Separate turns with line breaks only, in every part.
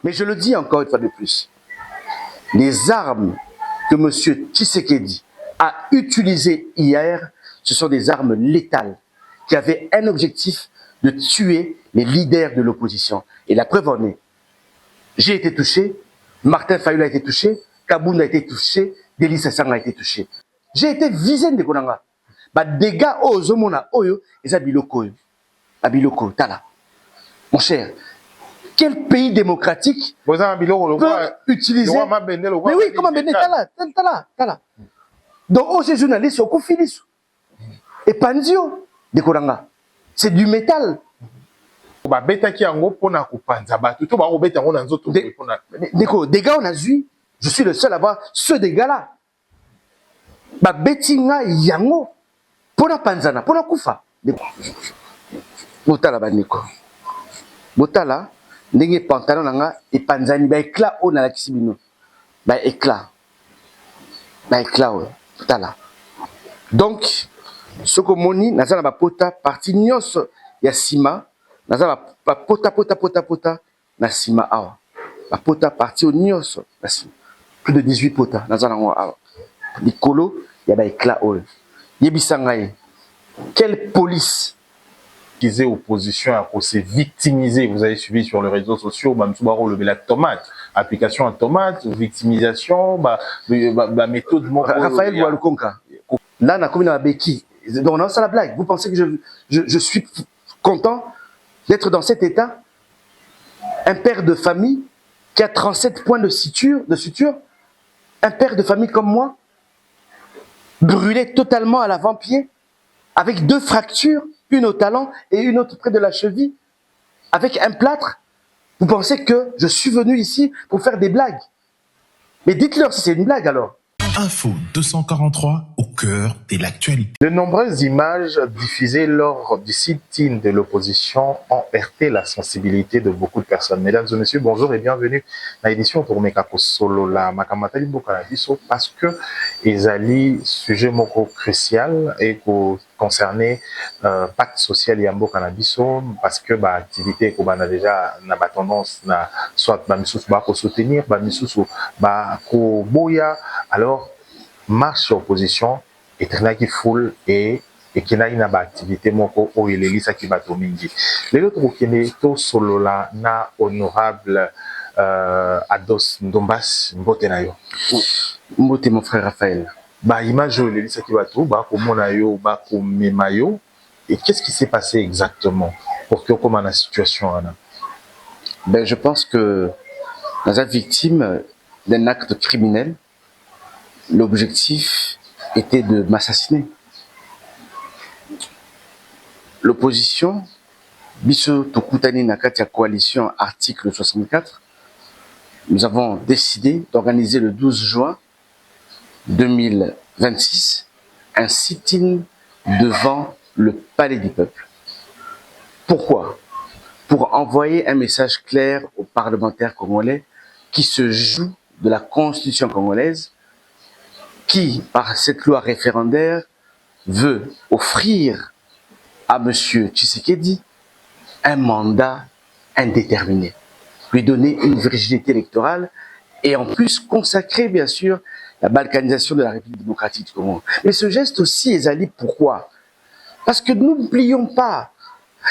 Mais je le dis encore une fois de plus, les armes que M. Tshisekedi a utilisées hier, ce sont des armes létales qui avaient un objectif de tuer les leaders de l'opposition. Et la preuve en est, j'ai été touché, Martin Fayulu a été touché, Kaboun a été touché, Delis Sassang a été touché. J'ai été visé de Konanga. Bah, des gars, oh, Zomona, Oyo, et ça, Biloko, Tala. Mon cher, quel pays démocratique peut utiliser... Mais oui, comment Bené, Tala. Donc, oh, ces journalistes, au Kofilis. Et Panzio, de Konanga. C'est du métal. Des gars, on a vu, je suis le seul à voir ce dégâts-là. Bah, Betinga, Yango, Pona Panzana, Pona Koufa. Botala, Baniko. Botala, Nenge Pantalon, Nanga, et Panzani, bah, éclat, on a la Kissibino. Bah, éclat, ouais. Botala. Donc, ce que moni, Nazana, bah, Pota, parti Nyos, Yassima, Nazana, bah, Pota, Nassima, awa. Bah, Pota, parti au Nyos, Nassima. Plus de 18 Pota, Nazana, awa. Nicolo, il y a des éclats. Yebisangaye, quelle police
disait opposition à se victimiser. Vous avez suivi sur les réseaux sociaux, Mamsoubaro le la tomate, application en tomate, victimisation, méthode.
Raphaël Walukonka. Là, on a commis dans la béquille. Donc, on a ça la blague. Vous pensez que je suis content d'être dans cet état? Un père de famille qui a 37 points de suture, un père de famille comme moi, brûlé totalement à l'avant-pied, avec 2 fractures, une au talon et une autre près de la cheville, avec un plâtre. Vous pensez que je suis venu ici pour faire des blagues? Mais dites-leur si c'est une blague alors.
Info 243 au cœur de l'actualité.
De nombreuses images diffusées lors du sit-in de l'opposition ont heurté la sensibilité de beaucoup de personnes. Mesdames et messieurs, bonjour et bienvenue dans l'édition pour Mekako Solo la Makamatali Bokanabiso parce que ezali sujet moko crucial et concerné pacte social Yambo Canabiso parce que bah activité qu'on a déjà n'a pas tendance na soit ba misous ba ko soutenir ba misous ba ko boya. Alors marche sur opposition et qui foule et qui n'a une activité moko o elelisa ki bato mingi les autres okene to solo la na honorable Ados Ndombas mbote na yo
mbote mon frère Raphaël
ba image o elelisa ki bato ba ko mona yo ba ko mema yo et qu'est-ce qui s'est passé exactement pour que comment la situation là?
Ben je pense que dans la victime d'un acte criminel. L'objectif était de m'assassiner. L'opposition, Biso Tokutani Nakatia Coalition, article 64, nous avons décidé d'organiser le 12 juin 2026 un sit-in devant le Palais du Peuple. Pourquoi? Pour envoyer un message clair aux parlementaires congolais qui se jouent de la Constitution congolaise, qui, par cette loi référendaire, veut offrir à M. Tshisekedi un mandat indéterminé, lui donner une virginité électorale et en plus consacrer, bien sûr, la balkanisation de la République démocratique du Congo. Mais ce geste aussi, Ezali, pourquoi? Parce que n'oublions pas,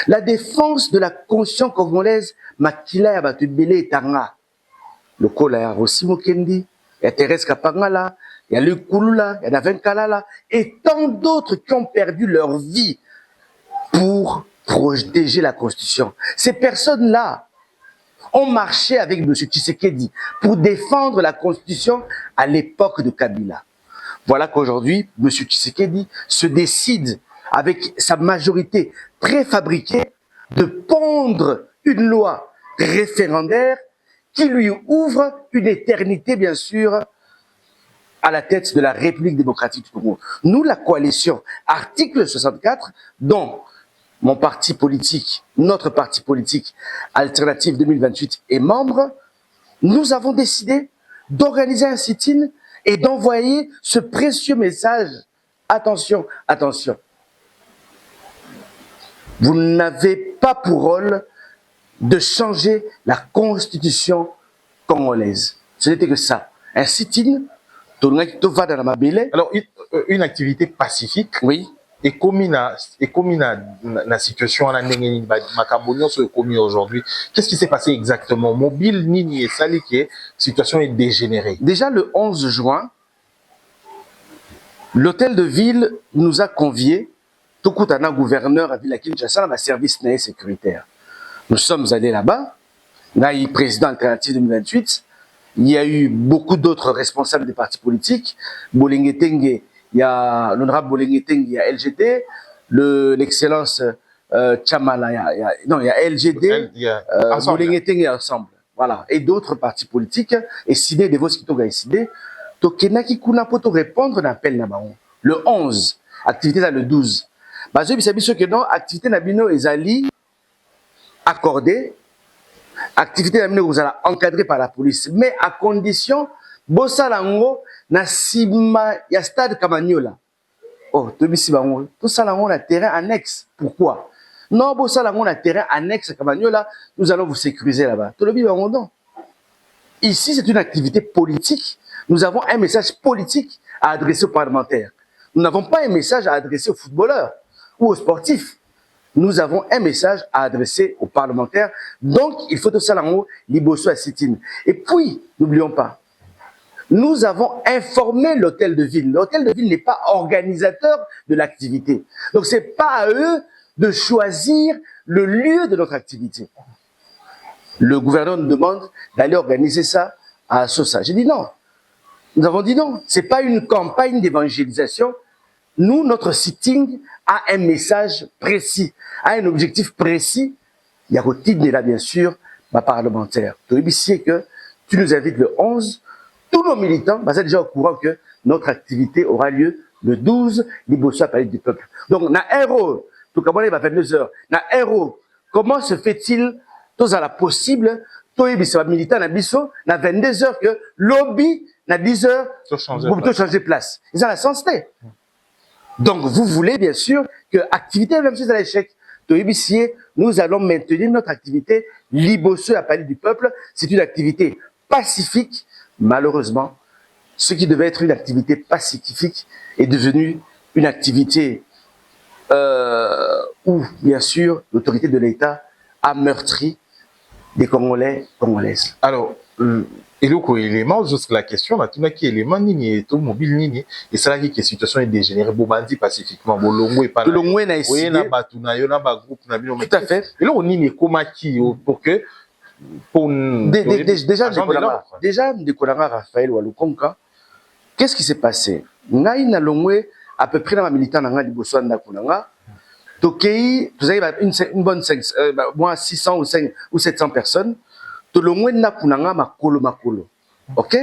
la défense de la Constitution congolaise, Makila Yabatubele et Tanga, le Kola Rosimo Kendi, il y a Thérèse Kapangala, il y a le Kouloula, il y a Daven Kalala, et tant d'autres qui ont perdu leur vie pour protéger la Constitution. Ces personnes-là ont marché avec M. Tshisekedi pour défendre la Constitution à l'époque de Kabila. Voilà qu'aujourd'hui, M. Tshisekedi se décide, avec sa majorité préfabriquée, de pondre une loi référendaire qui lui ouvre une éternité, bien sûr, à la tête de la République démocratique du Congo. Nous, la coalition, article 64, dont mon parti politique, notre parti politique, Alternative 2028, est membre, nous avons décidé d'organiser un sit-in et d'envoyer ce précieux message. Attention, attention. Vous n'avez pas pour rôle de changer la Constitution congolaise. Ce n'était que ça. Un sit-in, tout va dans la mabele.
Alors, une activité pacifique.
Oui.
Et comme la situation en aujourd'hui, qu'est-ce qui s'est passé exactement? Mobile Nini et Salike, situation est dégénérée.
Déjà le 11 juin, l'hôtel de ville nous a conviés, tout coup un gouverneur à Villa Kinshasa, dans un service sécuritaire. Nous sommes allés là-bas, là il président alternatif 2028, il y a eu beaucoup d'autres responsables des partis politiques, Bolengetenge, il y a l'honorable Bolengetenge, il y a LGD, l'excellence Chamala, il y a LGD, Bolengetenge ensemble, voilà, et d'autres partis politiques, et Sidé, Devos Kitoga et Sidé, Tokenaki Kuna pour répondre à l'appel Nabaon. Le 11, activité dans le 12. Bazo bisabiso que non, activité Nabino et Zali accordée, activité Nabino vous allez encadrée par la police, mais à condition, Bossa Lango, na Sima, il y a stade Kamagnola. Oh, tout ça là, on a terrain annexe. Pourquoi? Non, Bossa Lango, on a terrain annexe à Kamagnola, nous allons vous sécuriser là-bas. Tout le monde. Ici, c'est une activité politique. Nous avons un message politique à adresser aux parlementaires. Nous n'avons pas un message à adresser aux footballeurs ou aux sportifs. Nous avons un message à adresser aux parlementaires. Donc, il faut tout ça là haut, Liboso à Sitine. Et puis, n'oublions pas, nous avons informé l'hôtel de ville. L'hôtel de ville n'est pas organisateur de l'activité. Donc, ce n'est pas à eux de choisir le lieu de notre activité. Le gouverneur nous demande d'aller organiser ça à Sosa. J'ai dit non. Nous avons dit non. Ce n'est pas une campagne d'évangélisation. Nous, notre sitting a un message précis, a un objectif précis. Il y a aussi là, bien sûr, ma parlementaire. Tu sais que tu nous invites le 11. Tous nos militants, sont déjà au courant que notre activité aura lieu le 12, Liboso à Palais du Peuple. Donc, na héros, tout comme on est à 22h, na héros, comment se fait-il, tous à la possible, tous les militants na biso, na 22h que lobby, na 10h, vous pouvez changer de place. Ils ont la sensité. Donc, vous voulez bien sûr que l'activité, même si c'est à l'échec, nous allons maintenir notre activité Liboso à Palais du Peuple. C'est une activité pacifique. Malheureusement, ce qui devait être une activité pacifique est devenu une activité où, bien sûr, l'autorité de l'État a meurtri des Congolais, Congolaises.
Alors, et le élément, juste la question, là, tout qui élément, nini est mobile, nini, et c'est là que la situation est dégénérée, bobandi pacifiquement, bolongo et pas
là. Bolongo est ici.
Oui, na batuna, yo na ba groupe, na bino.
Tout à fait.
Et là, on nini, comment qui, pour que,
déjà, Ndekolanga Raphaël Walukonka, qu'est-ce qui s'est passé? Ngai na longwe, à peu près dans ma militant, na Liboso na Kunanga, Tokei, vous avez une bonne 600 ou 700 personnes. Tout le monde n'a kunanga makolo. Ok?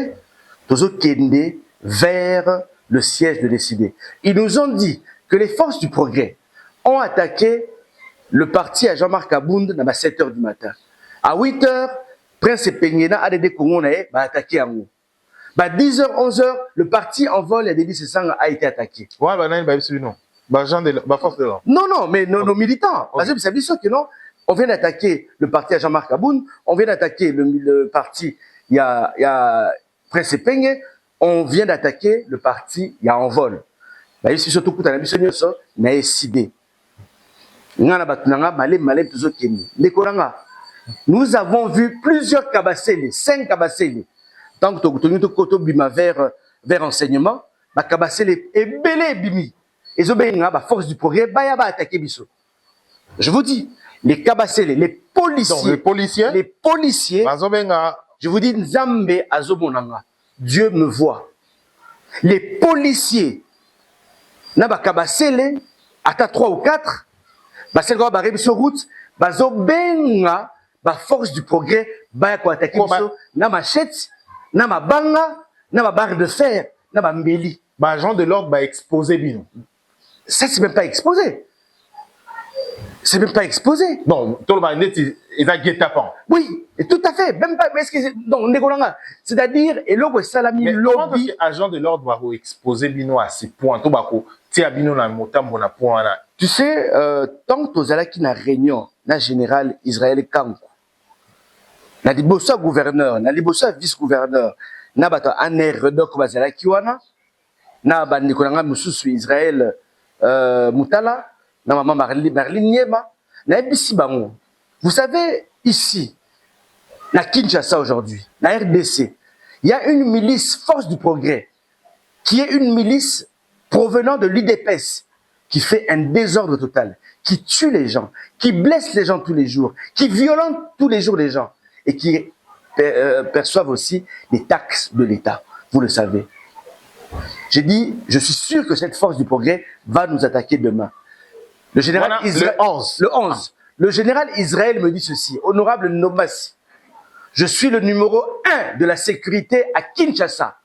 Tozo kende vers le siège de décider. Ils nous ont dit que les forces du progrès ont attaqué le parti à Jean-Marc Abound à 7h du matin. À 8h, Prince Peñena ADD Congo a attaqué à nous. À 10h, 11h, le parti en vol et Dédé Sessang a été attaqué.
Ouais, non.
Non, mais nos militants. Parce que ça veut dire que non. On vient d'attaquer le parti à Jean-Marc Aboun, on vient d'attaquer le parti, il y a Prince Peñe, on vient d'attaquer le parti, il y a Envol. Ici, surtout, quand on a vu ce news, on a décidé. Nous avons vu plusieurs Kabassele, 5 Kabassele. Tant que tu as vers enseignement, Kabassele est belé bimi. Et force du progrès, attaquer Bisso. Je vous dis, les Kabassele, les policiers, je vous dis, Nzambe Azobonanga, Dieu me voit. Les policiers, Naba Kabassele, à 3 ou 4, Basel Goa Baré sur route, Bazobenga, force du progrès, Baya ko attaquer Bisso, na machette, na ma banga, na ma barre de fer, na ma mbeli.
Agent de l'ordre va exposer Bino.
Ça, c'est même pas exposé. C'est même pas exposé.
Non, tout le monde est guet-apens.
Oui, et tout à fait. Même pas. C'est-à-dire, et là, salami lobby.
Agent de l'ordre va exposer Bino à ces points.
Tu sais, tant que tu as une réunion, la générale Israël Kanko, na liboso gouverneur, na liboso vice-gouverneur, na bato aner redok bazala kiwana, na bandiko na nga mususu Israël Moutala, na maman Marlene Niema, na ebisi bango. Vous savez, ici, na Kinshasa aujourd'hui, na RDC, il y a une milice Force du Progrès, qui est une milice provenant de l'UDPS, qui fait un désordre total, qui tue les gens, qui blesse les gens tous les jours, qui violente tous les jours les gens, et qui perçoivent aussi des taxes de l'État. Vous le savez. J'ai dit, je suis sûr que cette Force du Progrès va nous attaquer demain. Le général Israël, le 11. Le général Israël me dit ceci: honorable Nomassi, je suis le numéro 1 de la sécurité à Kinshasa.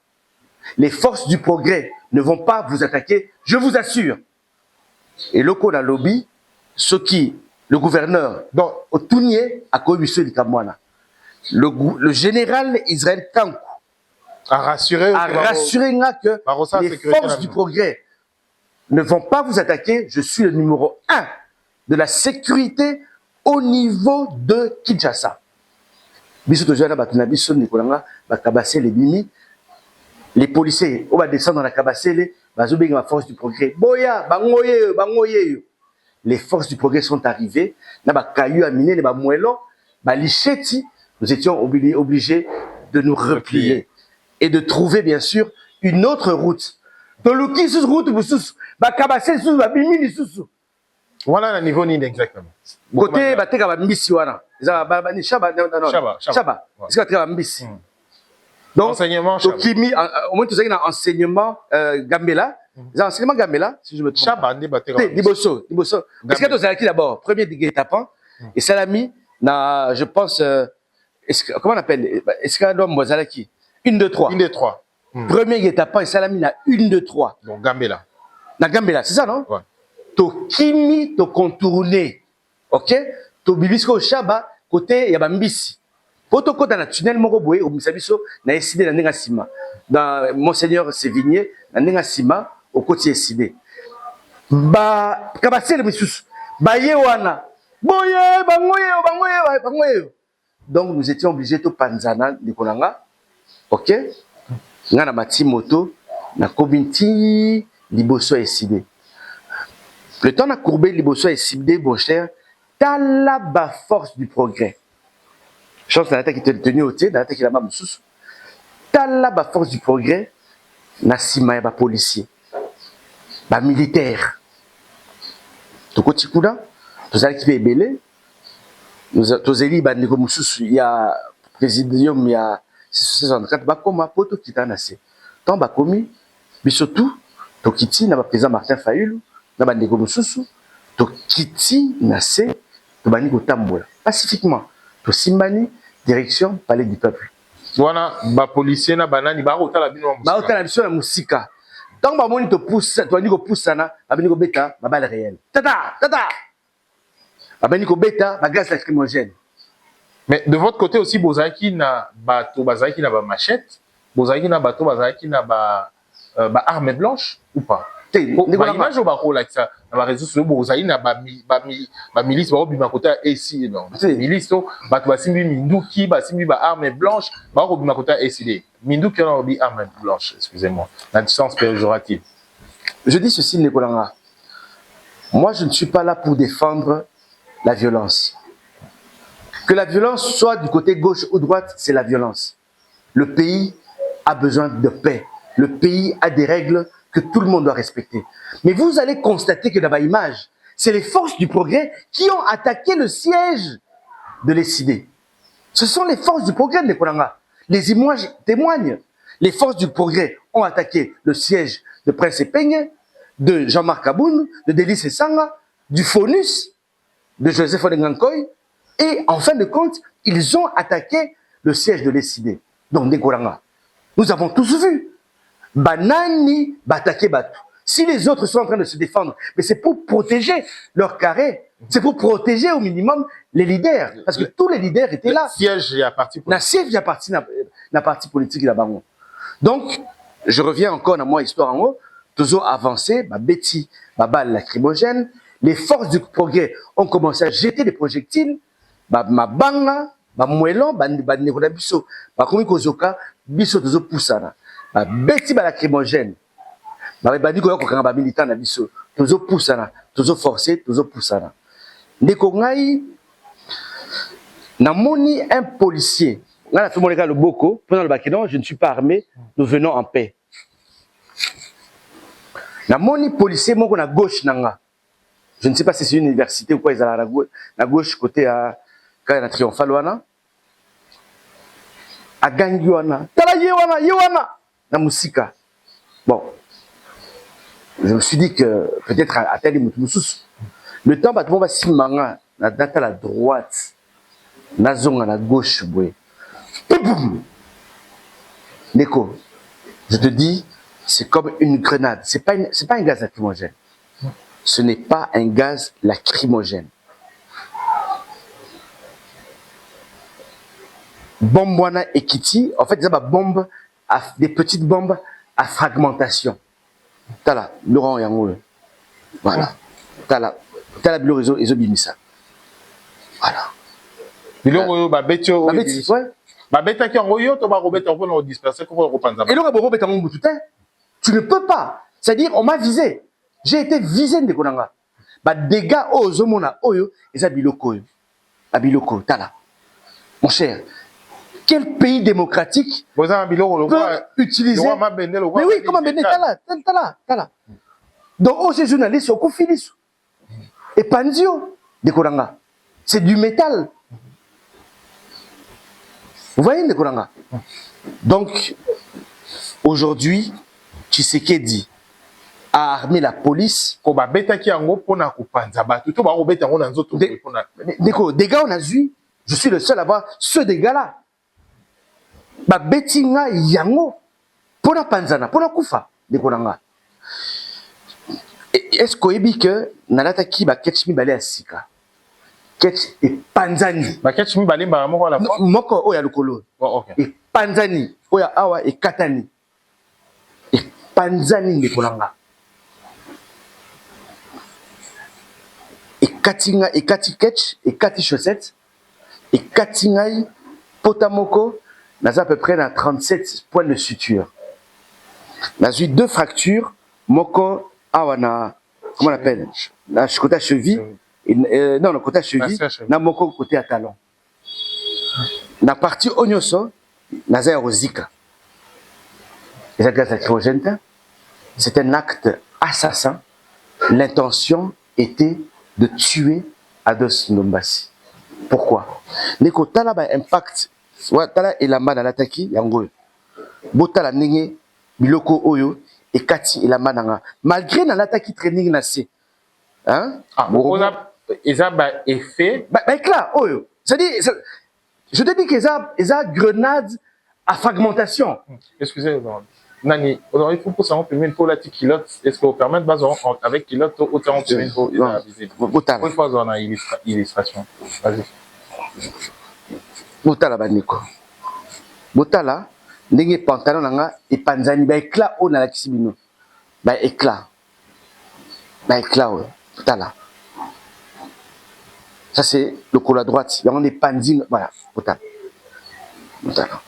Les forces du progrès ne vont pas vous attaquer, je vous assure. Et le code à lobby, ce qui, le gouverneur, donc, au Tounier, à Kobiso Likamwana, le général Israël Kankou a rassuré que les forces du progrès ne vont pas vous attaquer, je suis le numéro 1 de la sécurité au niveau de Kinshasa. Les policiers, on va descendre dans la Kabassele, la force du progrès. Boya, bangoye. Les forces du progrès sont arrivées. Nous étions obligés de nous replier et de trouver bien sûr une autre route.
Voilà le niveau ni exactement.
Côté bateka ba mbisi wana. Chaba. Est-ce que mbisi? Donc
enseignement
Kimi au moins tu sais dans enseignement Gambela, enseignement Gambela si je me trompe.
Chaba ndi bateka.
Liboso. Est-ce que tu as acquis d'abord premier guet-apens et Salami na je pense comment on appelle est-ce que l'homme Bozalaki 1 2 3.
1 2 3.
Premier guet-apens et Salami na 1 2 3.
Donc Gambela.
Na Gambela, c'est ça non?
Ouais.
To kimi to contourner. OK? To bibisko Chaba côté ya bambisi. Poto kota na tunnel moko boye au misabiso na eside na ndenga sima. Dans Monseigneur Sévigné na ndenga sima au côté eside. Ba kabasele misusu. Ba yewana. Boye bangoye. Donc nous étions obligés de panzana de konanga. OK? Ngana mati moto na kobinti liboso eside. Le temps a courbé liboso eside bon cher. Tala ba force du progrès. Chance dans l'attaque qui était tenue au thé, dans l'attaque qui est là-bas, t'as la force du progrès, na sima ya ba policier, ba militaire. Tout côté kouda, tous allez qui fait belé, tous élis ba ndeko mususu, il y a présidium, il y a 64 ba koma poto kita na se. Tant ba komi, bisotou, to kiti na ba président Martin Fayulu, na ba ndeko mususu, to kiti na se, to ba ndeko tambola pacifiquement, to simbani direction palais du peuple.
Wana ba policier na banani ba otala bino musika.
Ba otala biso na musika. Tant ba moni to pousse, to ndiko poussa na, ba bini ko beta ba balle réelle. Tata. Ba bini ko beta ba gaz lacrymogène.
Mais de votre côté aussi bozaki na bato bazaki na ba machette, bozaki na bato bazaki na ba arme blanche ou pas? Ba image au bako like ça, na ba réseaux sociaux bozaki na ba milice ba obima kota AC non. Milice to bato basimbi minduki, basimbi ba arme blanche, ba obima kota ACD. Minduki na obi arme blanche, excusez-moi. La distance péjorative.
Je dis ceci Nicolanga. Moi je ne suis pas là pour défendre la violence. Que la violence soit du côté gauche ou droite, c'est la violence. Le pays a besoin de paix. Le pays a des règles que tout le monde doit respecter. Mais vous allez constater que dans ma image, c'est les forces du progrès qui ont attaqué le siège de l'ECD. Ce sont les forces du progrès de Konanga. Les images témoignent. Les forces du progrès ont attaqué le siège de Prince Epeigne, de Jean-Marc Aboun, de Délice Sanga, du FONUS, de Joseph Odengankoy, et en fin de compte, ils ont attaqué le siège de l'ECD. Donc, Nekolanga. Nous avons tous vu. Banani batake batu. Si les autres sont en train de se défendre, mais c'est pour protéger leur carré. C'est pour protéger au minimum les leaders. Parce que tous les leaders étaient là.
Siège et à parti politique.
Siège à parti politique là-bas. Donc, je reviens encore dans moi histoire en haut. Toujours avancé, Betty, balle lacrymogène. Les forces du progrès ont commencé à jeter des projectiles. Ma banga, ba moelon ba ndeko na biso ba komi kozoka biso tozo poussana ba beti ba lacrymogène ba bandi ko kanga ba militant na biso tozo poussana tozo forcer tozo poussana ndeko ngai namoni un policier ngana tout mon le boko pendant le bakino je ne suis pas armé nous venons en paix namoni policier moko na gauche nanga je ne sais pas si c'est une université ou quoi ils allaient à gauche côté à quand il y a triomphal wana à gangi wana tala yewana na musika bon je me suis dit que peut-être à tel le temps battement va simanga na data la droite na zonga na gauche boy Neko je te dis c'est comme une grenade c'est pas un gaz lacrymogène ce n'est pas un gaz lacrymogène bombe wana ekiti en fait ça bombe des petites bombes à fragmentation tala Laurent yango voilà tala bilo réseau bimisa voilà
biloko ba betio
ouais
ba betaki yango yo to ba robeta pour nous disperser ko repanza
et là ba robeta ngo mutu tu ne peux pas c'est-à-dire on m'a visé j'ai été visé de konanga ba dégâts aux mona oyo eza biloko yo abiloko tala mon cher quel pays démocratique peut utiliser mais oui comment bende tala donc oh ces journalistes au kofilis et panzio de konanga c'est du métal vous voyez de konanga donc aujourd'hui Tshisekedi a armé la police
ko ba betaki yango pona ko panza batu to ba ko beta ngo na nzoto pona
Deko des gars on a vu je suis le seul à voir ceux des gars là ba betinga yango pona panzana pona kufa deko nanga est-ce qu'on dit que nalata ki ba ketch mi balé asika ketch et panzani
ba ketch mi balé ba moko la
moko oya lokolo et panzani oya awa et katani et panzani deko nanga Katinga et kati ketch et kati chaussette et katingai potamoko n'a à peu près 37 points de suture. N'a eu 2 fractures moko awana comment on appelle la côté cheville non le côté cheville na moko côté à talon. Na partie onyoso n'a za rosika. Les gaz lacrymogènes c'est un acte assassin. L'intention était de tuer Ados Ndombasi. Pourquoi? Neko tala ba impact tala elamba na lataki yango. Botala nenge biloko oyo et kati elamba nanga. Malgré na lataki training na se. Hein?
On a ba effet
ba éclat oyo. C'est-à-dire je te dis que ça grenade à fragmentation.
Excusez-moi. Nani, il faut pour ça on peut mettre pour la kilote. Est-ce qu'on permet de base avec kilote autant on peut mettre pour la visite. Pour une fois on a illustration. Vas-y.
Botala baniko. Botala ndenge pantalon nanga et panzani ba éclat on a la kisibino. Ba éclat. Ba éclat botala. Ça c'est le col à droite. Il y a des panzines voilà, botala. Botala.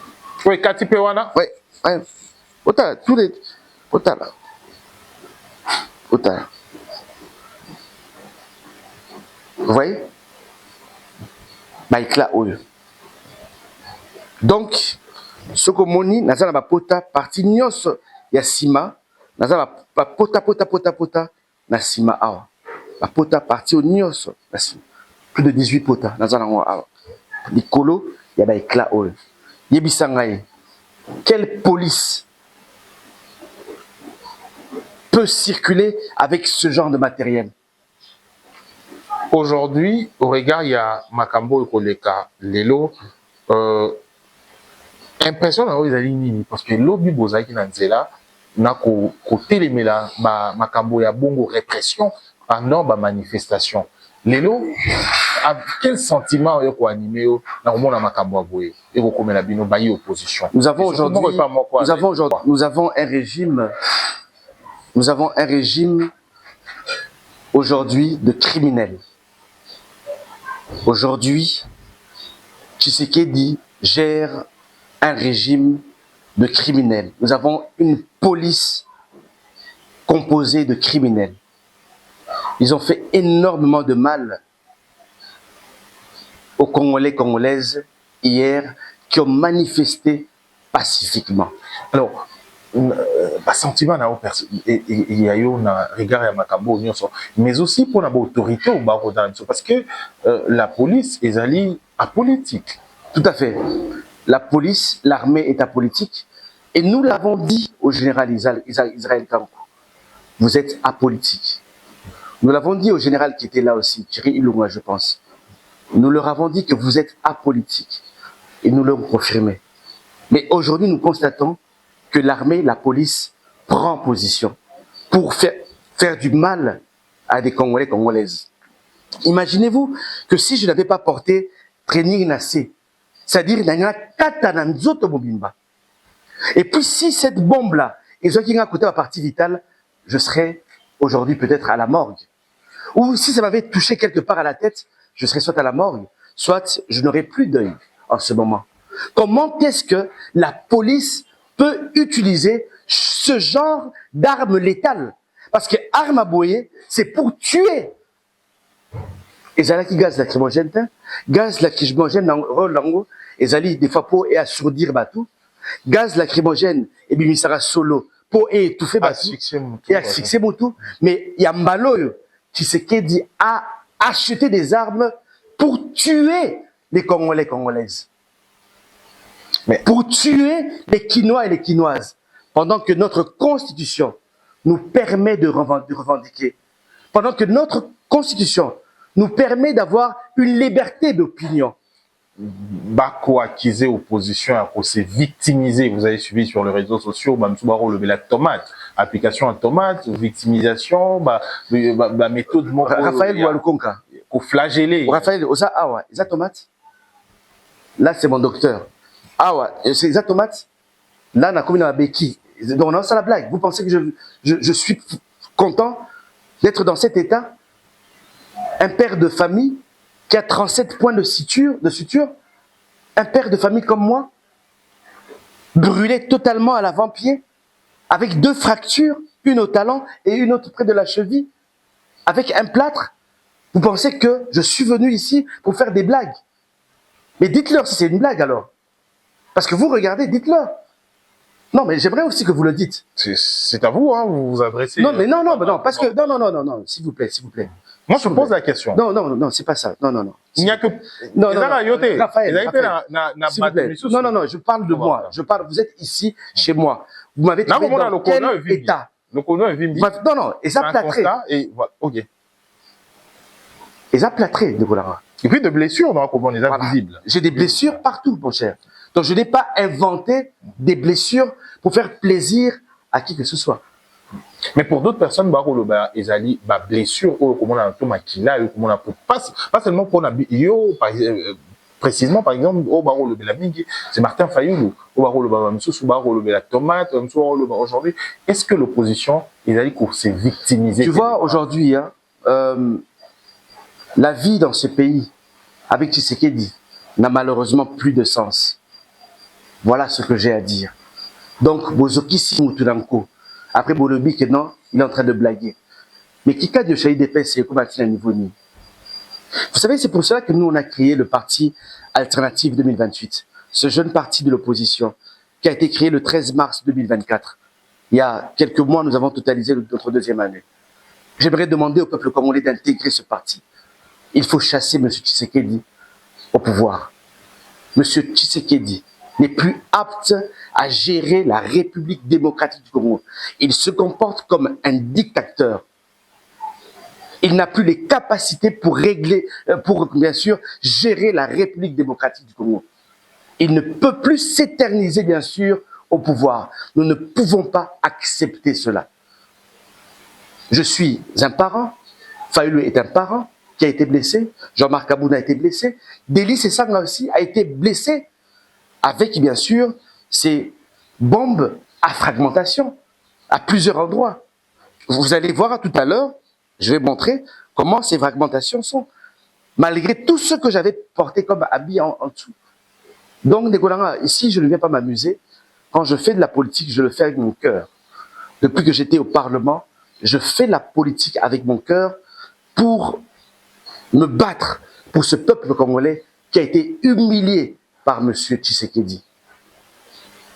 Oui, Kati Pewana.
Ouais, ouais. Otala, tous les. Otala. Otala. Vous voyez? Baïkla oyo. Donc, ce que moni, naza na pota, partie nyos, ya sima, naza na pota, na sima awa. La pota, partie nyos, na sima. Plus de 18 pota, naza na awa. Likolo, ya baïkla oyo. Yebisangaye. Quelle police peut circuler avec ce genre de matériel?
Aujourd'hui, au regard, il y a Makambo et Koleka, Lelo. Impression dans les lignes parce que l'objet bozaki nanzela na côté les mela Makambo ya bongo répression pendant ba manifestation. Lelo, quel sentiment est animé dans le monde Makambo aboye et vous comme la bino bayi opposition.
Nous avons un régime aujourd'hui de criminels. Aujourd'hui, Tshisekedi gère un régime de criminels. Nous avons une police composée de criminels. Ils ont fait énormément de mal aux Congolais, Congolaises hier qui ont manifesté pacifiquement.
Alors, sentiment na il y a eu un regard à makambo nyonso, mais aussi pour l'autorité au barreau d'Anso, parce que la police est allée apolitique.
Tout à fait. La police, l'armée est apolitique. Et nous l'avons dit au général Israël Kankou. Vous êtes apolitique. Nous l'avons dit au général qui était là aussi, Thierry Ilunga, je pense. Nous leur avons dit que vous êtes apolitique. Et nous l'avons confirmé. Mais aujourd'hui, nous constatons que l'armée, la police, prend position pour faire du mal à des Congolais, Congolaises. Imaginez-vous que si je n'avais pas porté training nassé, c'est-à-dire et puis si cette bombe-là, ils ont à côté ma partie vitale, je serais aujourd'hui peut-être à la morgue. Ou si ça m'avait touché quelque part à la tête, je serais soit à la morgue, soit je n'aurais plus d'œil en ce moment. Comment est-ce que la police peut utiliser ce genre d'armes létales? Parce que arme à boyer, c'est pour tuer. Et ça qui gaz lacrymogène, gaz lacrymogène dans Rolango, et ça des fois pour assourdir batou, gaz lacrymogène et bien ça solo pour étouffer batou et asphyxier batou. Mais il y a Mbalo qui dit a acheté des armes pour tuer les Congolais, Congolaises. Mais pour tuer les Quinois et les Quinoises, pendant que notre constitution nous permet de revendiquer, pendant que notre constitution nous permet d'avoir une liberté d'opinion.
Bako accusé opposition à se victimiser. Vous avez suivi sur les réseaux sociaux, la tomate, application en tomate, victimisation, méthode.
Raphaël Walukonka.
Au flagellé.
Raphaël, osa awa, isa tomate. Là, c'est mon docteur. Awa, c'est isa tomate. Là, on a commis dans la béquille. Donc, on a ça la blague. Vous pensez que je suis content d'être dans cet état? Un père de famille qui a 37 points de suture, un père de famille comme moi, brûlé totalement à l'avant-pied, avec 2 fractures, une au talon et une autre près de la cheville, avec un plâtre. Vous pensez que je suis venu ici pour faire des blagues? Mais dites-leur si c'est une blague alors. Parce que vous regardez, dites-leur. Non, mais j'aimerais aussi que vous le dites.
C'est à vous, hein, vous vous adressez.
Non, mais non, parce que, non, s'il vous plaît.
Moi, je pose la question.
Non, c'est pas ça. Non.
Il n'y a que.
Non,
Raphaël.
Non, je parle de moi. Vous êtes ici, chez moi. Vous m'avez trouvé dans quel état? Non, et ça plâtré.
Ok.
Et ça plâtré, de Golara.
Et puis de blessures, donc, comment on les a visibles.
J'ai des blessures partout, mon cher. Donc, je n'ai pas inventé des blessures pour faire plaisir à qui que ce soit.
Mais pour d'autres personnes, ils ont blessure, comment on a tout maquillage, comment on a pas seulement pour précisément, par exemple, c'est Martin Fayoulou, la tomate, aujourd'hui. Est-ce que l'opposition, s'est victimisée?
Tu vois, aujourd'hui, hein, la vie dans ce pays, avec Tshisekedi, n'a malheureusement plus de sens. Voilà ce que j'ai à dire. Donc, Bozoki Simutudanko, après Bolobi, que non, il est en train de blaguer. Mais qui a de Chahi d'épais, c'est comme à niveau ni. Vous savez, c'est pour cela que nous, on a créé le parti Alternative 2028, ce jeune parti de l'opposition, qui a été créé le 13 mars 2024. Il y a quelques mois, nous avons totalisé notre 2e année. J'aimerais demander au peuple congolais d'intégrer ce parti. Il faut chasser M. Tshisekedi au pouvoir. M. Tshisekedi n'est plus apte à gérer la République démocratique du Congo. Il se comporte comme un dictateur. Il n'a plus les capacités pour bien sûr, gérer la République démocratique du Congo. Il ne peut plus s'éterniser, bien sûr, au pouvoir. Nous ne pouvons pas accepter cela. Je suis un parent, Fayoulou est un parent qui a été blessé, Jean-Marc Abouna a été blessé, Délice Sanga aussi a été blessé, avec, bien sûr, ces bombes à fragmentation à plusieurs endroits. Vous allez voir tout à l'heure, je vais montrer comment ces fragmentations sont. Malgré tout ce que j'avais porté comme habit en dessous, Donc, Ndekolanga, ici, je ne viens pas m'amuser. Quand je fais de la politique, je le fais avec mon cœur. Depuis que j'étais au Parlement, je fais la politique avec mon cœur pour me battre pour ce peuple congolais qui a été humilié par M. Tshisekedi.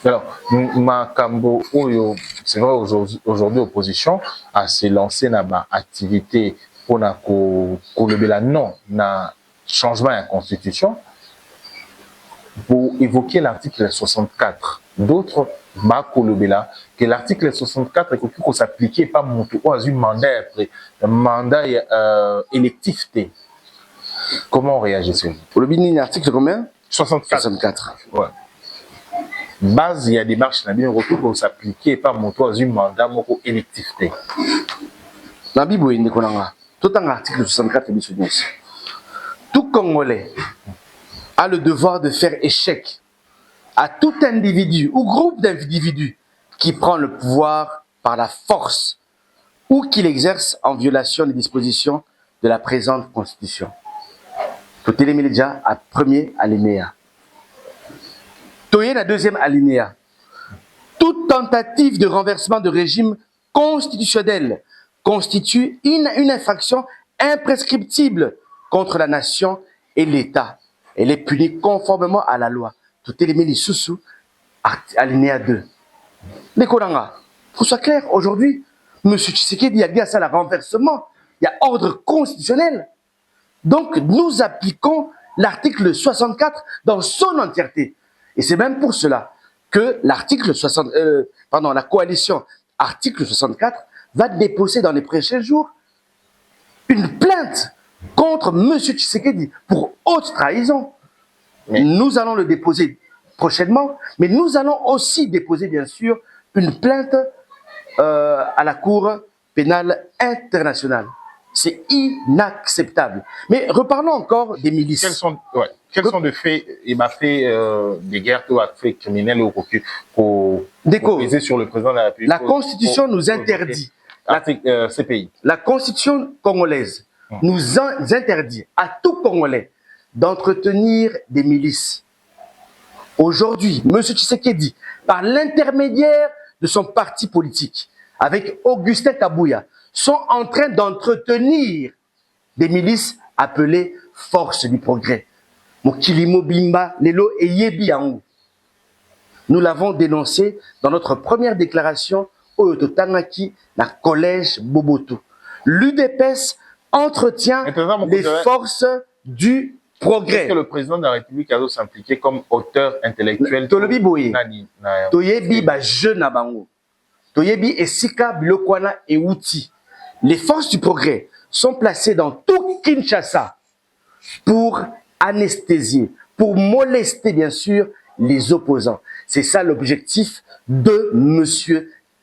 Alors, Makambo Oyo, c'est vrai, aujourd'hui, l'opposition a se lancé dans l'activité pour le non, dans changement de la Constitution, pour évoquer l'article 64. D'autres, que l'article 64 est qu'il s'appliquer pas à un mandat électif. Comment on réagit sur lui?
Pour le bini, l'article combien?
64.
64.
Ouais. Base, il y a des marches qui pour s'appliquer pas à un mandat électif.
Dans la Bible, il y a tout un article 64 de tout Congolais a le devoir de faire échec à tout individu ou groupe d'individus qui prend le pouvoir par la force ou qui l'exerce en violation des dispositions de la présente Constitution. Tout est déjà à premier alinéa. Toye la deuxième alinéa. Toute tentative de renversement de régime constitutionnel constitue une infraction imprescriptible contre la nation et l'État. Elle est punie conformément à la loi. Tout est les sous alinéa 2. Les Kolanga, pour soit clair, aujourd'hui, M. Tshisekedi a dit à ça, le renversement, il y a ordre constitutionnel. Donc, nous appliquons l'article 64 dans son entièreté. Et c'est même pour cela que l'article 60, la coalition article 64 va déposer dans les prochains jours une plainte contre M. Tshisekedi pour haute trahison. Mais nous allons le déposer prochainement, mais nous allons aussi déposer, bien sûr, une plainte à la Cour pénale internationale. C'est inacceptable. Mais reparlons encore des milices.
Quels sont de faits, il m'a fait des guerres, faits criminels pour peser sur le président de la République?
La Constitution nous interdit.
CPI.
La Constitution congolaise nous interdit à tout Congolais d'entretenir des milices. Aujourd'hui, M. Tshisekedi, par l'intermédiaire de son parti politique, avec Augustin Kabouya, sont en train d'entretenir des milices appelées Forces du Progrès. Mokilimo Bimba, Lelo et Yebi Yango. Nous l'avons dénoncé dans notre première déclaration au Totangaki, dans le collège Boboto. L'UDPS entretient les forces du progrès.
Est-ce que le président de la République a dû s'impliquer comme auteur intellectuel?
Tolobi Boye, Toyebi ba jeune abango, Toyebi esika bilokwana et outi. Les forces du progrès sont placées dans tout Kinshasa pour anesthésier, pour molester bien sûr les opposants. C'est ça l'objectif de M.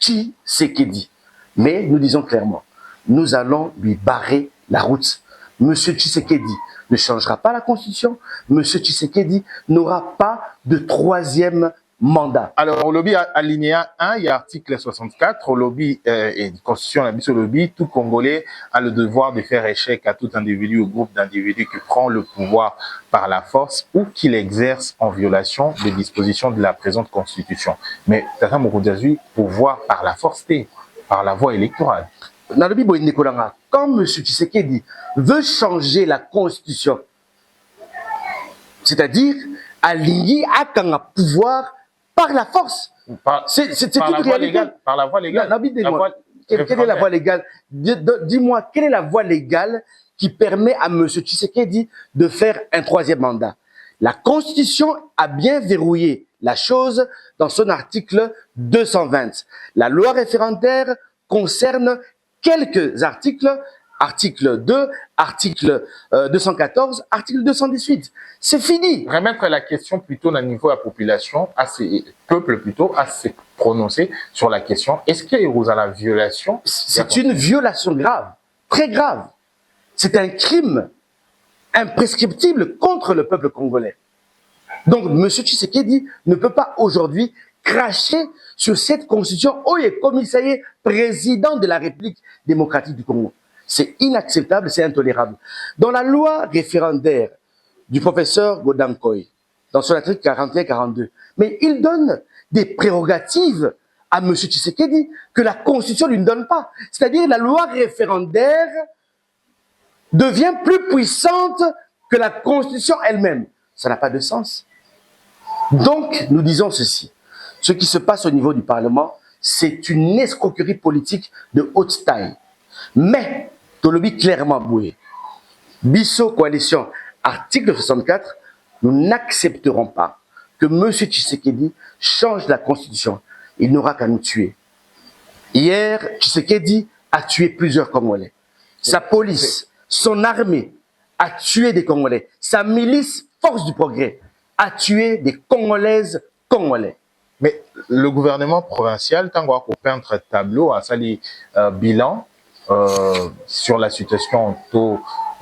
Tshisekedi. Mais nous disons clairement, nous allons lui barrer la route. M. Tshisekedi ne changera pas la Constitution. M. Tshisekedi n'aura pas de troisième mandat.
Alors, au lobby alinéa 1, il y a article 64. Au lobby et Constitution, la lobby, tout Congolais a le devoir de faire échec à tout individu ou groupe d'individus qui prend le pouvoir par la force ou qui l'exerce en violation des dispositions de la présente Constitution. Mais, Tata Mokoudjazu, pouvoir par la force, par la voie électorale.
Dans le Bible, quand M. Tshisekedi veut changer la Constitution, c'est-à-dire aligner à un pouvoir par la force, c'est une réalité.
Par la voie légale.
Quelle est la voie légale? Dis-moi, quelle est la voie légale qui permet à M. Tshisekedi de faire un troisième mandat? La Constitution a bien verrouillé la chose dans son article 220. La loi référendaire concerne quelques articles, article 2, article 214, article 218. C'est fini.
Remettre la question plutôt au niveau de la population, à ces peuples plutôt, à se prononcer sur la question. Est-ce qu'il y a la violation?
C'est une violation grave, très grave. C'est un crime imprescriptible contre le peuple congolais. Donc, M. Tshisekedi ne peut pas aujourd'hui cracher sur cette constitution où il est commissarié président de la République démocratique du Congo. C'est inacceptable, c'est intolérable. Dans la loi référendaire du professeur Godam Koy, dans son article 41-42. Mais il donne des prérogatives à M. Tshisekedi que la Constitution ne lui donne pas. C'est-à-dire la loi référendaire devient plus puissante que la Constitution elle-même. Ça n'a pas de sens. Donc, nous disons ceci. Ce qui se passe au niveau du Parlement, c'est une escroquerie politique de haute taille. Mais, Tolobi clairement boué. Bisso Coalition, article 64, nous n'accepterons pas que M. Tshisekedi change la Constitution. Il n'aura qu'à nous tuer. Hier, Tshisekedi a tué plusieurs Congolais. Sa police, son armée a tué des Congolais. Sa milice, Force du Progrès, a tué des Congolaises, Congolais.
Mais le gouvernement provincial, tant qu'on a peint un tableau, a sali bilan sur la situation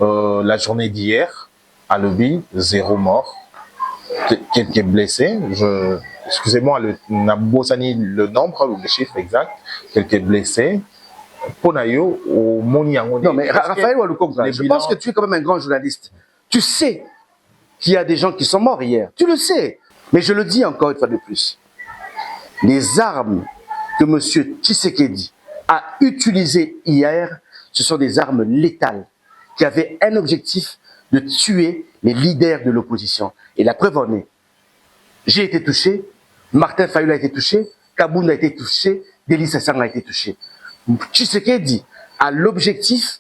la journée d'hier, à Levi, 0 mort, quelques blessés. Excusez-moi, le nombre, le chiffre exact, quelques blessés. Non,
mais Raphaël Walukonga, je pense que tu es quand même un grand journaliste. Tu sais qu'il y a des gens qui sont morts hier. Tu le sais. Mais je le dis encore une fois de plus. Les armes que M. Tshisekedi a utilisées hier, ce sont des armes létales qui avaient un objectif de tuer les leaders de l'opposition. Et la preuve en est. J'ai été touché, Martin Fayulu a été touché, Kaboun a été touché, Delis Sassang a été touché. Tshisekedi a l'objectif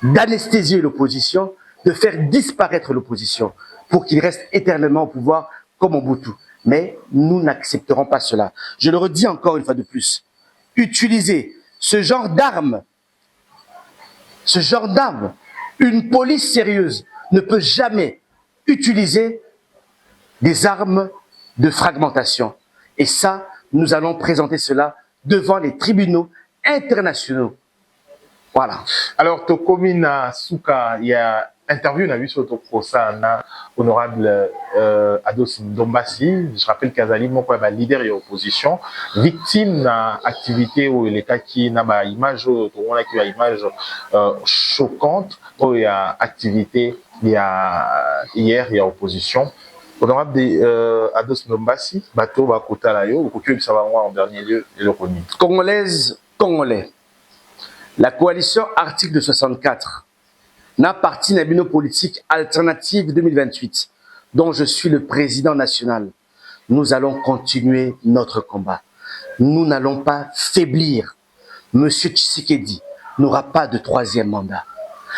d'anesthésier l'opposition, de faire disparaître l'opposition pour qu'il reste éternellement au pouvoir comme Mobutu. Mais nous n'accepterons pas cela. Je le redis encore une fois de plus. Utiliser ce genre d'armes, une police sérieuse ne peut jamais utiliser des armes de fragmentation. Et ça, nous allons présenter cela devant les tribunaux internationaux. Voilà.
Alors, Tokomina Souka, il y a interview, on a vu sur ton procès, honorable Ados Ndombasi, je rappelle qu'Azali, mon leader et opposition, victime d'activité où il est qui n'a image, tout le monde a une image choquante, où il y a activité, il y a hier, il y a opposition. Honorable Ados Ndombasi, bateau va kota la yo, ou ça va en dernier lieu, et le connu.
Congolaises, Congolais, la coalition article 64 n'a parti d'une politique alternative 2028, dont je suis le président national. Nous allons continuer notre combat. Nous n'allons pas faiblir. Monsieur Tshisekedi n'aura pas de 3e mandat.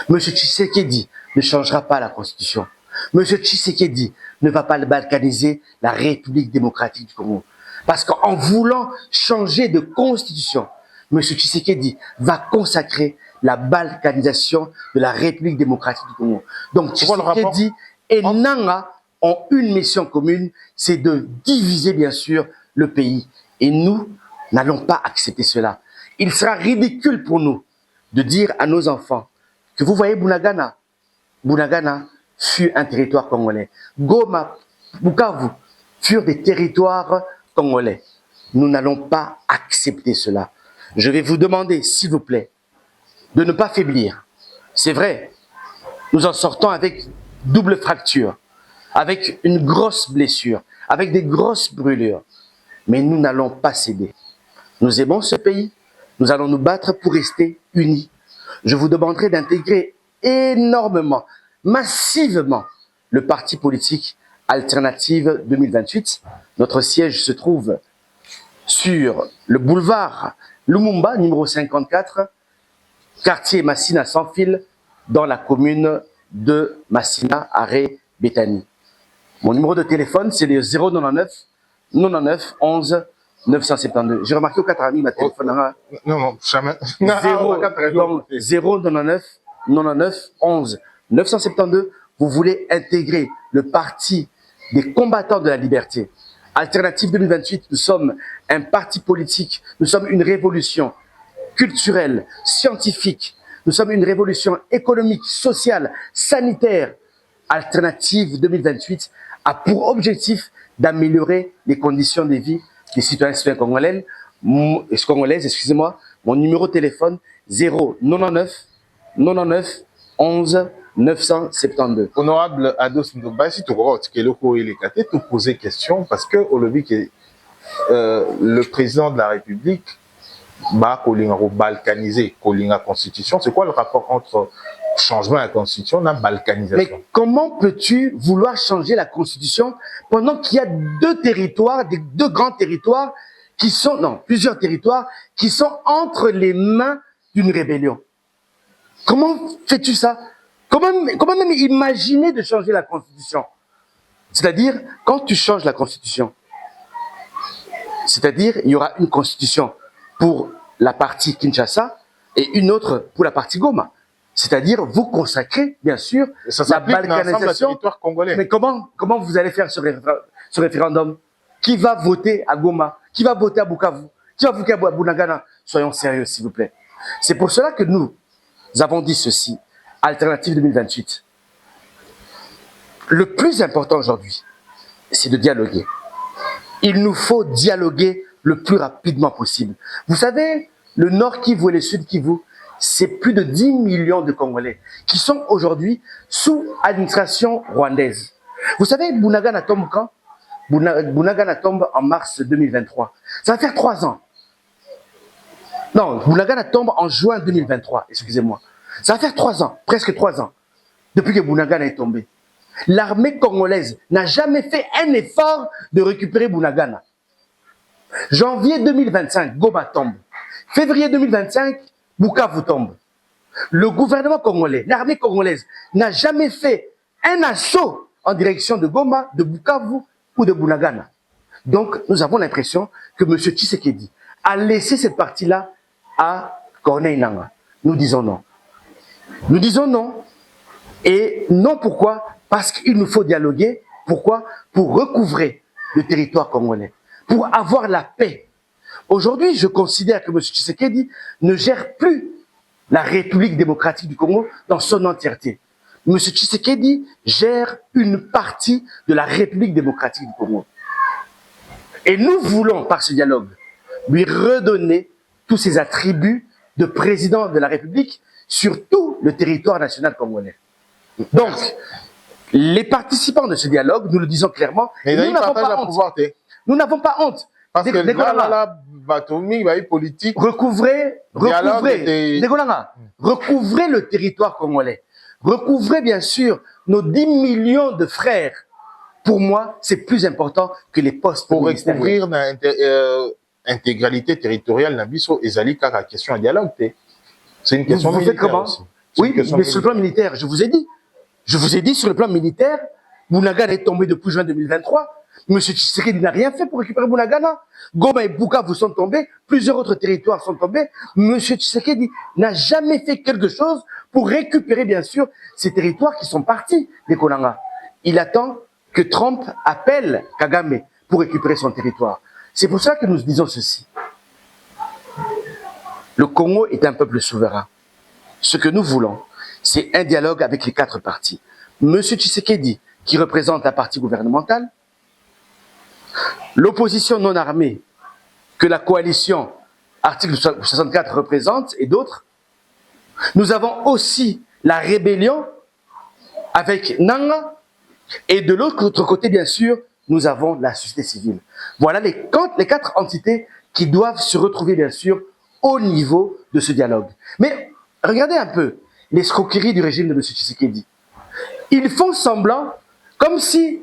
Monsieur Tshisekedi ne changera pas la Constitution. Monsieur Tshisekedi ne va pas balkaniser la République démocratique du Congo. Parce qu'en voulant changer de constitution, Monsieur Tshisekedi va consacrer la balkanisation de la République démocratique du Congo. Donc Tshisekedi et Nanga ont une mission commune, c'est de diviser bien sûr le pays. Et nous n'allons pas accepter cela. Il sera ridicule pour nous de dire à nos enfants que vous voyez Bunagana fut un territoire congolais. Goma, Bukavu furent des territoires congolais. Nous n'allons pas accepter cela. Je vais vous demander, s'il vous plaît, de ne pas faiblir. C'est vrai, nous en sortons avec double fracture, avec une grosse blessure, avec des grosses brûlures. Mais nous n'allons pas céder. Nous aimons ce pays, nous allons nous battre pour rester unis. Je vous demanderai d'intégrer énormément, massivement, le parti politique Alternative 2028. Notre siège se trouve sur le boulevard Lumumba, numéro 54, quartier Massina sans fil, dans la commune de Massina, arrêt Béthanie. Mon numéro de téléphone, c'est le 099 99 11 972. J'ai remarqué au 4 amis, ma téléphone.
Non, jamais.
099 99 11 972. Vous voulez intégrer le parti des combattants de la liberté. Alternative 2028, nous sommes un parti politique, nous sommes une révolution culturelle, scientifique, nous sommes une révolution économique, sociale, sanitaire. Alternative 2028 a pour objectif d'améliorer les conditions de vie des citoyens et citoyennes congolaises. Excusez-moi, mon numéro de téléphone 099 99 11 972.
Honorable Ados Ndoba, si tu crois que il est te poser question parce que au lobby le président de la République va balkaniser la constitution. C'est quoi le rapport entre changement de la constitution et balkanisation?
Mais comment peux-tu vouloir changer la constitution pendant qu'il y a deux grands territoires qui sont, non, plusieurs territoires qui sont entre les mains d'une rébellion? Comment fais-tu ça? Comment même imaginer de changer la constitution? C'est-à-dire, quand tu changes la constitution, c'est-à-dire, il y aura une constitution pour la partie Kinshasa et une autre pour la partie Goma. C'est-à-dire, vous consacrez, bien sûr, la balkanisation.
Territoire congolais.
Mais comment vous allez faire ce référendum? Qui va voter à Goma? Qui va voter à Bukavu? Qui va voter à Bunagana? Soyons sérieux, s'il vous plaît. C'est pour cela que nous avons dit ceci, Alternative 2028. Le plus important aujourd'hui, c'est de dialoguer. Il nous faut dialoguer le plus rapidement possible. Vous savez, le Nord Kivu et le Sud Kivu, c'est plus de 10 millions de Congolais qui sont aujourd'hui sous administration rwandaise. Vous savez, Bunagana tombe quand? Bunagana tombe en mars 2023. Ça va faire 3 ans. Non, Bunagana tombe en juin 2023, excusez-moi. Ça va faire 3 ans, presque 3 ans, depuis que Bunagana est tombé. L'armée congolaise n'a jamais fait un effort de récupérer Bunagana. Janvier 2025, Goma tombe. Février 2025, Bukavu tombe. Le gouvernement congolais, l'armée congolaise, n'a jamais fait un assaut en direction de Goma, de Bukavu ou de Bunagana. Donc, nous avons l'impression que M. Tshisekedi a laissé cette partie-là à Corneille Nangaa. Nous disons non. Nous disons non. Et non, pourquoi? Parce qu'il nous faut dialoguer. Pourquoi? Pour recouvrer le territoire congolais, pour avoir la paix. Aujourd'hui, je considère que M. Tshisekedi ne gère plus la République démocratique du Congo dans son entièreté. M. Tshisekedi gère une partie de la République démocratique du Congo. Et nous voulons, par ce dialogue, lui redonner tous ses attributs de président de la République sur tout le territoire national congolais. Donc, les participants de ce dialogue, nous le disons clairement, nous n'avons pas honte. Nous n'avons pas honte.
Parce que là, politique.
Recouvrez le territoire congolais. Recouvrez bien sûr nos 10 millions de frères. Pour moi, c'est plus important que les postes.
Pour recouvrir l'intégralité territoriale, Nabiso et Zali, car la question à dialogue, c'est une question militaire. Vous faites comment aussi.
Oui, mais sur le plan militaire, je vous ai dit. Je vous ai dit, sur le plan militaire, Bunagana est tombé depuis juin 2023. M. Tshisekedi n'a rien fait pour récupérer Bunagana. Goma et Bukavu sont tombés. Plusieurs autres territoires sont tombés. M. Tshisekedi n'a jamais fait quelque chose pour récupérer, bien sûr, ces territoires qui sont partis des Konanga. Il attend que Trump appelle Kagame pour récupérer son territoire. C'est pour ça que nous disons ceci. Le Congo est un peuple souverain. Ce que nous voulons, c'est un dialogue avec les 4 partis. M. Tshisekedi, qui représente la partie gouvernementale, l'opposition non armée, que la coalition article 64 représente, et d'autres. Nous avons aussi la rébellion avec Nangaa, et de l'autre côté, bien sûr, nous avons la société civile. Voilà les 4 entités qui doivent se retrouver, bien sûr, au niveau de ce dialogue. Mais regardez un peu l'escroquerie du régime de M. Tshisekedi. Ils font semblant comme si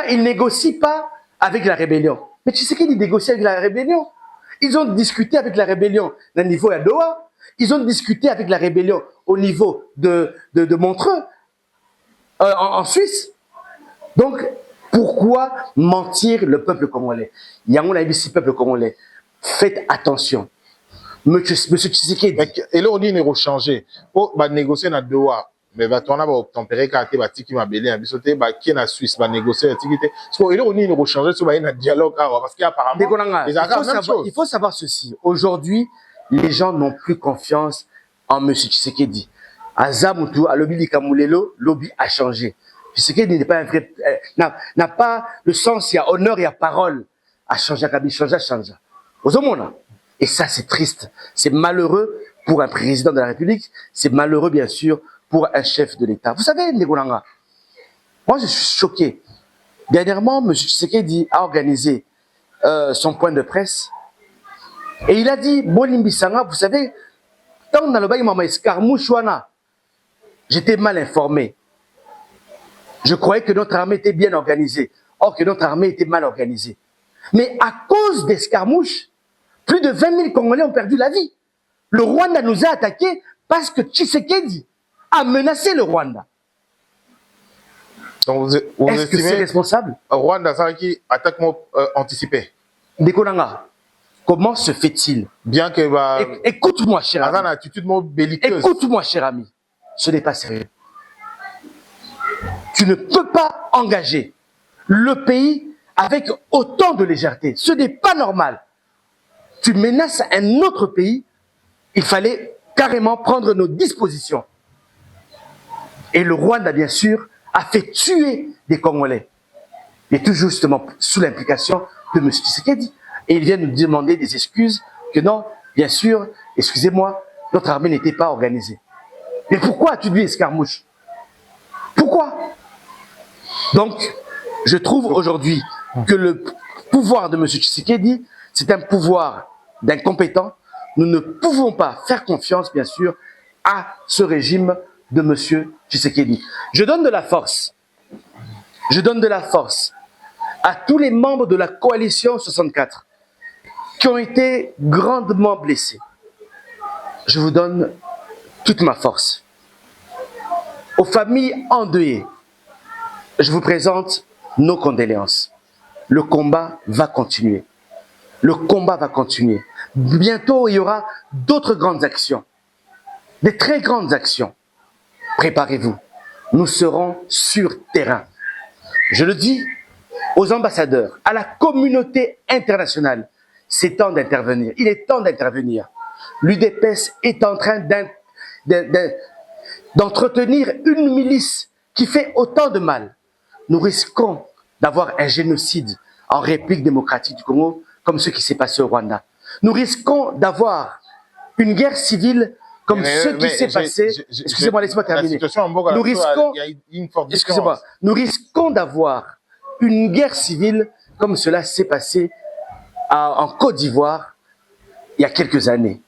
ils ne négocient pas avec la rébellion. Mais Tshisekedi négocie avec la rébellion. Ils ont discuté avec la rébellion au niveau de Doha. Ils ont discuté avec la rébellion au niveau de Montreux, en Suisse. Donc, pourquoi mentir le peuple congolais? Yangon a ici peuple congolais. Faites attention. Monsieur Tshisekedi.
Et là, on dit qu'il faut changer. Pour négocier dans Doha, mais va tourner va tempérer quand tu vas tiki ma belé en bisoté ba qui na Suisse va négocier tiki té. Parce que là on dit qu'il faut changer sur un dialogue parce qu'apparemment
il faut savoir ceci. Aujourd'hui, les gens n'ont plus confiance en monsieur Tshisekedi. Azamutu a lobby Likamulelo, lobby a changé. Tshisekedi n'est pas un vrai n'a pas le sens, il y a honneur, il y a parole. A changé Kabi change. Et ça c'est triste. C'est malheureux pour un président de la République, c'est malheureux bien sûr pour un chef de l'État. Vous savez, Ndegolanga, moi je suis choqué. Dernièrement, M. Tshisekedi a organisé son point de presse et il a dit, Bolimbisanga, vous savez, tant dans le bail Mama Escarmouchouana, j'étais mal informé. Je croyais que notre armée était bien organisée. Or que notre armée était mal organisée. Mais à cause d'escarmouches, plus de 20 000 Congolais ont perdu la vie. Le Rwanda nous a attaqués parce que Tshisekedi a menacé le Rwanda.
Donc vous
Est-ce que c'est responsable?
Rwanda, ça qui attaque anticipé.
Ndekolanga, comment se fait-il?
Bien que
écoute-moi, cher ami.
Une attitude belliqueuse.
Écoute-moi, cher ami. Ce n'est pas sérieux. Tu ne peux pas engager le pays avec autant de légèreté. Ce n'est pas normal. Tu menaces un autre pays, il fallait carrément prendre nos dispositions. Et le Rwanda, bien sûr, a fait tuer des Congolais. Et tout justement sous l'implication de M. Tshisekedi. Et il vient nous demander des excuses que non, bien sûr, excusez-moi, notre armée n'était pas organisée. Mais pourquoi as-tu dit escarmouche? Pourquoi? Donc, je trouve aujourd'hui que le pouvoir de M. Tshisekedi, c'est un pouvoir d'incompétent. Nous ne pouvons pas faire confiance, bien sûr, à ce régime de M. Tshisekedi. Je donne de la force. Je donne de la force à tous les membres de la coalition 64 qui ont été grandement blessés. Je vous donne toute ma force. Aux familles endeuillées, je vous présente nos condoléances. Le combat va continuer. Le combat va continuer. Bientôt, il y aura d'autres grandes actions. Des très grandes actions. Préparez-vous. Nous serons sur terrain. Je le dis aux ambassadeurs, à la communauté internationale. C'est temps d'intervenir. Il est temps d'intervenir. L'UDPS est en train d'entretenir une milice qui fait autant de mal. Nous risquons d'avoir un génocide en République démocratique du Congo, comme ce qui s'est passé au Rwanda. Nous risquons d'avoir une guerre civile comme ce qui s'est passé. Excusez-moi, laissez-moi terminer. Nous risquons, excusez-moi, nous risquons d'avoir une guerre civile comme cela s'est passé en Côte d'Ivoire il y a quelques années.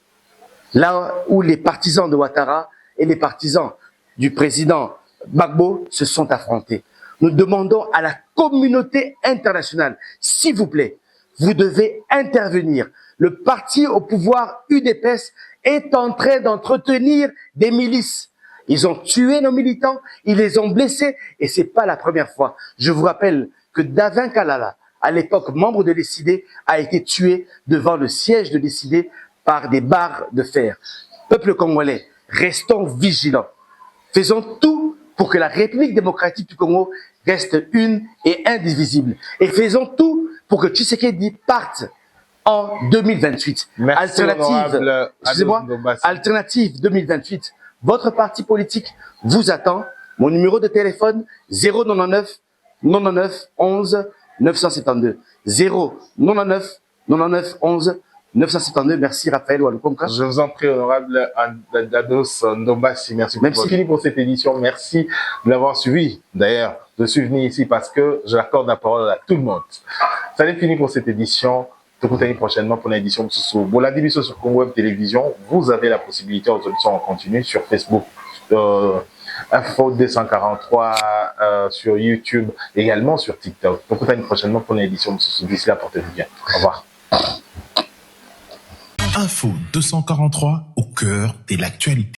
Là où les partisans de Ouattara et les partisans du président Gbagbo se sont affrontés. Nous demandons à la communauté internationale, s'il vous plaît, vous devez intervenir. Le parti au pouvoir UDPS est en train d'entretenir des milices. Ils ont tué nos militants, ils les ont blessés et c'est pas la première fois. Je vous rappelle que Davin Kalala, à l'époque membre de l'ECD, a été tué devant le siège de l'ECD par des barres de fer. Peuple congolais, restons vigilants. Faisons tout pour que la République démocratique du Congo reste une et indivisible. Et faisons tout pour que Tshisekedi parte en 2028.
Merci,
alternative, excusez-moi, alternative 2028. Votre parti politique vous attend. Mon numéro de téléphone 099 99 11 972. 099 99 11 972. Merci Raphaël Walukonka.
Je vous en prie, honorable Dados Ndombasi. Merci beaucoup. C'est fini pour cette édition. Merci de l'avoir suivi. D'ailleurs, je suis venu ici parce que j'accorde la parole à tout le monde. Ça est fini pour cette édition. Tout le prochainement pour l'édition de Soussou. Pour la division sur Congo Web Télévision, vous avez la possibilité de solutions en continu sur Facebook, Info 243, sur YouTube, également sur TikTok. Donc, prochainement pour l'édition de Soussou. D'ici là, portez-vous bien. Au revoir.
Info 243 au cœur de l'actualité.